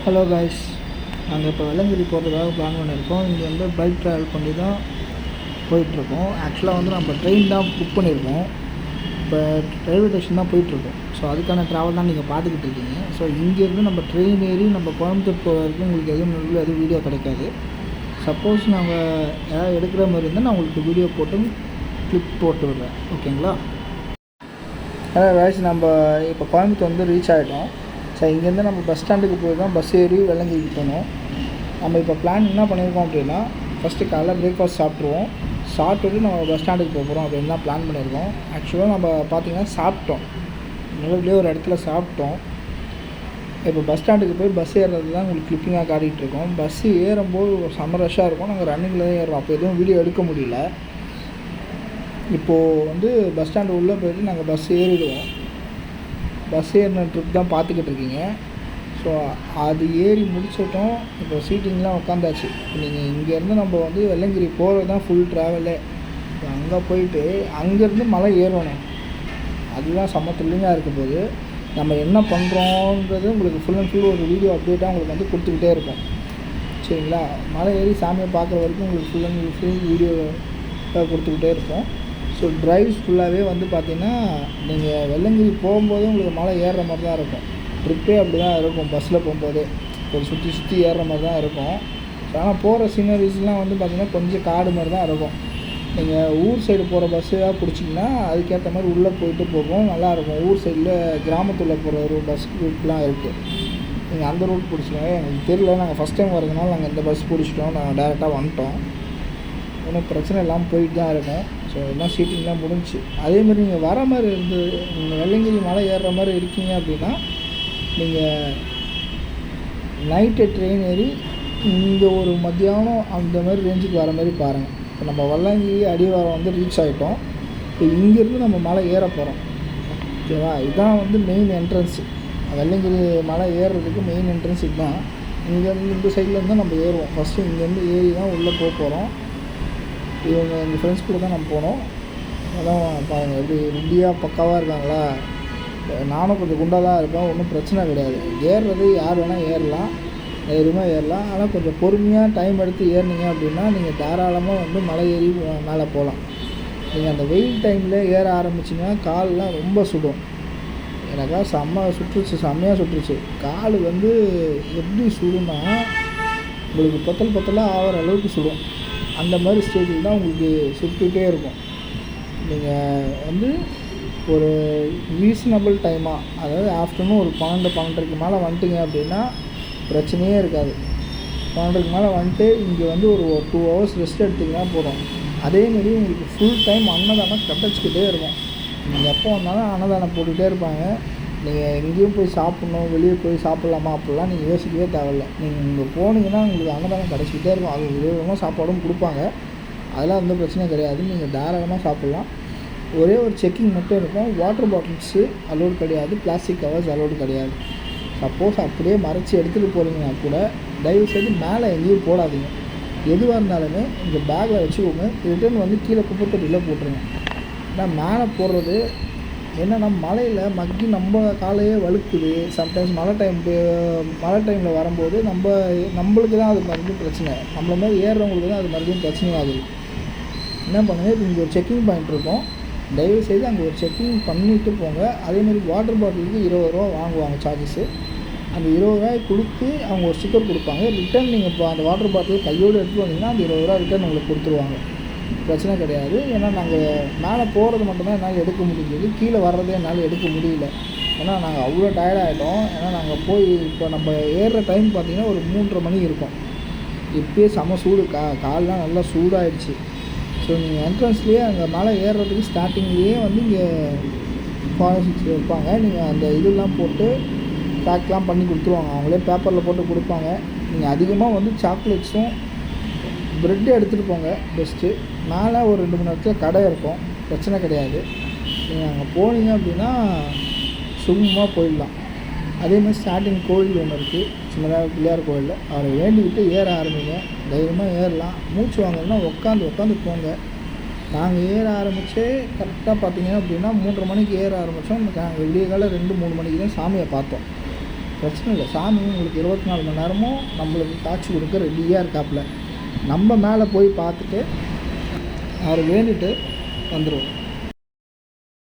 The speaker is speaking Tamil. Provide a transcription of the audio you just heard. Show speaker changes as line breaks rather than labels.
ஹலோ காய்ஸ், நாங்கள் இப்போ வெள்ளங்கிரி போகிறதுக்காக பிளான் பண்ணியிருக்கோம். இங்கே வந்து பைக் ட்ராவல் பண்ணி தான் போயிட்டுருக்கோம். ஆக்சுவலாக வந்து நம்ம ட்ரெயின் தான் புக் பண்ணியிருக்கோம். இப்போ ரயில்வே ஸ்டேஷன் தான் போயிட்டுருக்கோம். ஸோ அதுக்கான ட்ராவல் தான் நீங்கள் பார்த்துக்கிட்டு இருக்கீங்க. ஸோ இங்கேருந்து நம்ம ட்ரெயின் ஏறி நம்ம கோயம்புத்தூர் போகிற வரைக்கும் உங்களுக்கு எதுவும் வீடியோ கிடைக்காது. சப்போஸ் நாங்கள் ஏதாவது எடுக்கிற மாதிரி இருந்தால் நான் உங்களுக்கு வீடியோ போட்டு கிளிப் போட்டு விடுறேன். ஓகேங்களா? அதான் காய்ஸ், நம்ம இப்போ கோயம்புத்தூர் வந்து ரீச் ஆகிட்டோம். ஸோ இங்கேருந்து நம்ம பஸ் ஸ்டாண்டுக்கு போய் தான் பஸ் ஏறி வெள்ளங்கிரிக்கு போகணும். நம்ம இப்போ பிளான் என்ன பண்ணியிருக்கோம் அப்படின்னா, ஃபஸ்ட்டு காலைல பிரேக்ஃபாஸ்ட் சாப்பிட்ருவோம். சாப்பிட்டுட்டு நம்ம பஸ் ஸ்டாண்டுக்கு போக போகிறோம் அப்படின்னு தான் பிளான் பண்ணியிருக்கோம். ஆக்சுவலாக நம்ம பார்த்திங்கன்னா சாப்பிட்டோம், நல்லபடியாக ஒரு இடத்துல சாப்பிட்டோம். இப்போ பஸ் ஸ்டாண்டுக்கு போய் பஸ் ஏறுறது தான் உங்களுக்கு கிளிப்பிங்காக காட்டிகிட்ருக்கோம். பஸ்ஸு ஏறும்போது செம்ம ரஷ்ஷாக இருக்கும். நாங்கள் ரன்னிங்கில் தான் ஏறுறோம். அப்போ எதுவும் வீடியோ எடுக்க முடியல. இப்போது வந்து பஸ் ஸ்டாண்டு உள்ளே போய்ட்டு நாங்கள் பஸ் ஏறிடுவோம். பஸ் ஏறின ட்ரிப் தான் பார்த்துக்கிட்டு இருக்கீங்க. ஸோ அது ஏறி முடிச்சிட்டோம். இப்போ சீட்டிங்லாம் உட்காந்தாச்சு. நீங்கள் இங்கேருந்து நம்ம வந்து வெள்ளங்கிரி போகிறது தான் ஃபுல் ட்ராவலே. அங்கே போயிட்டு அங்கேருந்து மலை ஏறணும். அதுதான் செம்ம த்ரில்லிங்காக இருக்கும் போது நம்ம என்ன பண்ணுறோன்றது உங்களுக்கு ஃபுல் அண்ட் ஃபுல் ஒரு வீடியோ அப்டேட்டாக உங்களுக்கு வந்து கொடுத்துக்கிட்டே இருக்கும். சரிங்களா? மலை ஏறி சாமியை பார்க்குற வரைக்கும் உங்களுக்கு ஃபுல் அண்ட் ஃபுல் வீடியோ கொடுத்துக்கிட்டே இருப்போம். ஸோ ட்ரைவ்ஸ் ஃபுல்லாகவே வந்து பார்த்திங்கன்னா, நீங்கள் வெள்ளங்கிரி போகும்போது உங்களுக்கு மலை ஏறுற மாதிரி தான் இருக்கும். ட்ரிப்பே அப்படி தான் இருக்கும். பஸ்ஸில் போகும்போதே ஒரு சுற்றி ஏறுற மாதிரி தான் இருக்கும். ஸோ ஆனால் போகிற சீனரிஸ்லாம் வந்து பார்த்திங்கன்னா கொஞ்சம் காடு மாதிரி தான் இருக்கும். நீங்கள் ஊர் சைடு போகிற பஸ்ஸாக பிடிச்சிங்கன்னா அதுக்கேற்ற மாதிரி உள்ளே போயிட்டு போகும், நல்லாயிருக்கும். ஊர் சைடில் கிராமத்தில் போகிற ஒரு பஸ் ரூட்லாம் இருக்குது. நீங்கள் அந்த ரூட் பிடிச்சிக்கோங்க. எனக்கு தெரியல, நாங்கள் ஃபஸ்ட் டைம் வரதுனால நாங்கள் இந்த பஸ் பிடிச்சிட்டோம். நாங்கள் டேரெக்டாக வந்துட்டோம். ஒன்றும் பிரச்சனை இல்லாமல் போயிட்டு தான் இருக்கோம். ஸோ எல்லாம் சீட்டிங்லாம் முடிஞ்சிச்சு. அதேமாதிரி நீங்கள் வர மாதிரி இருந்து நீங்கள் வெள்ளங்கிரி மலை ஏறுற மாதிரி இருக்கீங்க அப்படின்னா, நீங்கள் நைட்டு ட்ரெயின் ஏறி இங்கே ஒரு மத்தியானம் அந்த மாதிரி ரேஞ்சுக்கு வர மாதிரி பாருங்கள். இப்போ நம்ம வெள்ளங்கிரி அடிவாரம் வந்து ரீச் ஆகிட்டோம். இப்போ இங்கேருந்து நம்ம மலை ஏற போகிறோம். ஓகேவா? இதுதான் வந்து மெயின் என்ட்ரன்ஸு. வெள்ளங்கிரி மலை ஏறுறதுக்கு மெயின் என்ட்ரன்ஸ் இதுதான். இங்கேருந்து இந்த சைட்லேருந்து நம்ம ஏறுவோம். ஃபஸ்ட்டு இங்கேருந்து ஏறி தான் உள்ளே போக போகிறோம். இவங்க எங்கள் ஃப்ரெண்ட்ஸ் கூட தான் நம்ம போனோம். அதான் பாருங்கள் எப்படி ரெடியாக பக்காவாக இருக்காங்களா. நானும் கொஞ்சம் குண்டாக தான் இருப்பேன், ஒன்றும் பிரச்சனை கிடையாது. ஏறுறது யார் வேணால் ஏறலாம், தைரியமாக ஏறலாம். ஆனால் கொஞ்சம் பொறுமையாக டைம் எடுத்து ஏறினீங்க அப்படின்னா நீங்கள் தாராளமாக வந்து மலை ஏறி மேலே போகலாம். நீங்கள் அந்த வெயில் டைமில் ஏற ஆரம்பிச்சிங்கன்னா காலெலாம் ரொம்ப சுடும். எனக்கா செம்மையாக சுட்டுருச்சு. கால் வந்து எப்படி சுடுன்னா உங்களுக்கு பொத்தலாக ஆகிற அளவுக்கு சுடும். அந்த மாதிரி ஸ்டேஜில் தான் உங்களுக்கு சுற்றிக்கிட்டே இருக்கும். நீங்கள் வந்து ஒரு ரீசனபிள் டைமாக, அதாவது ஆஃப்டர்நூன் ஒரு 12-12:30 மேலே வந்துட்டிங்க அப்படின்னா பிரச்சனையே இருக்காது. 12:00 மேலே வந்துட்டு இங்கே வந்து ஒரு 2 hours ரெஸ்ட் எடுத்திங்கன்னா போதும். அதேமாரி உங்களுக்கு ஃபுல் டைம் அன்னதானம் கிடச்சிக்கிட்டே இருக்கும். நீங்கள் எப்போ வந்தாலும் அன்னதானம் போட்டுகிட்டே இருப்பாங்க. நீங்கள் எங்கேயும் போய் சாப்பிட்ணும், வெளியே போய் சாப்பிட்லாமா அப்படிலாம் நீங்கள் யோசிக்கவே தேவையில்லை. நீங்கள் இங்கே போனீங்கன்னா உங்களுக்கு அன்னதானம் கிடச்சிக்கிட்டே இருக்கும். அது விதவிதமாக சாப்பாடும் கொடுப்பாங்க. அதெல்லாம் எந்த பிரச்சனையும் கிடையாது. நீங்கள் தாராளமாக சாப்பிட்லாம். ஒரே ஒரு செக்கிங் மட்டும் இருக்கும். வாட்டர் பாட்டில்ஸு அலோடு கிடையாது, பிளாஸ்டிக் கவர்ஸ் அலோடு கிடையாது. சப்போஸ் அப்படியே மறைச்சி எடுத்துகிட்டு போகிறீங்கன்னா கூட தயவுசெய்து மேலே எங்கேயும் போடாதீங்க. எதுவாக இருந்தாலுமே இந்த பேக்கில் வச்சுக்கோங்க. ரிட்டர்ன் வந்து கீழே குப்பை தொட்டியில் போட்டுருங்க. ஏன்னா மேலே போடுறது என்னென்னா மலையில் மக்கி நம்ம காலையே வழுக்குது. சம்டைம்ஸ் மழை டைமில் வரும்போது நம்மளுக்கு தான் அது மறுபடியும் பிரச்சனை. நம்மள மாதிரி ஏறுறவங்களுக்கு தான் அது மறுபடியும் பிரச்சனையாகுது. என்ன பண்ணுங்கள், இப்போ இங்கே ஒரு செக்கிங் பாயிண்ட் இருக்கும். தயவுசெய்து அங்கே ஒரு செக்கிங் பண்ணிவிட்டு போங்க. அதேமாதிரி வாட்டர் பாட்டிலுக்கு 20 ரூபா வாங்குவாங்க சார்ஜஸ்ஸு. அந்த 20 ரூபாய் கொடுத்து அவங்க ஒரு ஸ்டிக்கர் கொடுப்பாங்க. ரிட்டன் நீங்கள் இப்போ அந்த வாட்டர் பாட்டில் கையோடு எடுத்துகிட்டு வந்தீங்கன்னா அந்த 20 ரூபா ரிட்டன் உங்களுக்கு கொடுத்துருவாங்க. பிரச்சனை கிடையாது. ஏன்னா நாங்கள் மேலே போகிறது மட்டும்தான் என்னால் எடுக்க முடிஞ்சது. கீழே வர்றதே என்னால் எடுக்க முடியல. ஏன்னா நாங்கள் அவ்வளோ டயர்டாகிட்டோம். ஏன்னா நாங்கள் போய் இப்போ நம்ம ஏறுற டைம் பார்த்திங்கன்னா ஒரு 3:30 மணி இருக்கும். இப்போயே செம சூடு, கால்லாம் நல்லா சூடாகிடுச்சு. ஸோ நீங்கள் என்ட்ரன்ஸ்லேயே அங்கே மலை ஏறுறதுக்கு ஸ்டார்டிங்லேயே வந்து இங்கே ஃபாரஸ்ட் வைப்பாங்க. நீங்கள் அந்த இதெல்லாம் போட்டு பேக்லாம் பண்ணி கொடுத்துருவாங்க. அவங்களே பேப்பரில் போட்டு கொடுப்பாங்க. நீங்கள் அதிகமாக வந்து சாக்லேட்ஸும் ப்ரெட்டு எடுத்துகிட்டு போங்க பெஸ்ட்டு. மேலே ஒரு 2 மணி நேரத்தில் கடை இருக்கும், பிரச்சனை கிடையாது. நீங்கள் அங்கே போனீங்க அப்படின்னா சுகமாக போயிடலாம். அதேமாதிரி ஸ்டார்டிங் கோயில் ஒன்று இருக்குது, சின்னதாக பிள்ளையார் கோயிலில். அவரை வேண்டிக்கிட்டு ஏற ஆரம்பிங்க. தைரியமாக ஏறலாம். மூச்சு வாங்கன்னா உட்காந்து போங்க. நாங்கள் ஏற ஆரம்பித்தே கரெக்டாக பார்த்தீங்க அப்படின்னா 3:30 மணிக்கு ஏற ஆரம்பித்தோம். நாங்கள் விடிய காலை 2-3 மணிக்கு தான் சாமியை பார்த்தோம். பிரச்சனை இல்லை. சாமி உங்களுக்கு 24 மணி நேரமும் நம்மளுக்கு காட்சி கொடுக்க ரெடியாக இருக்காப்புல. நம்ம மேலே போய் பார்த்துட்டு அவர் வேண்டிட்டு வந்துடுவோம்.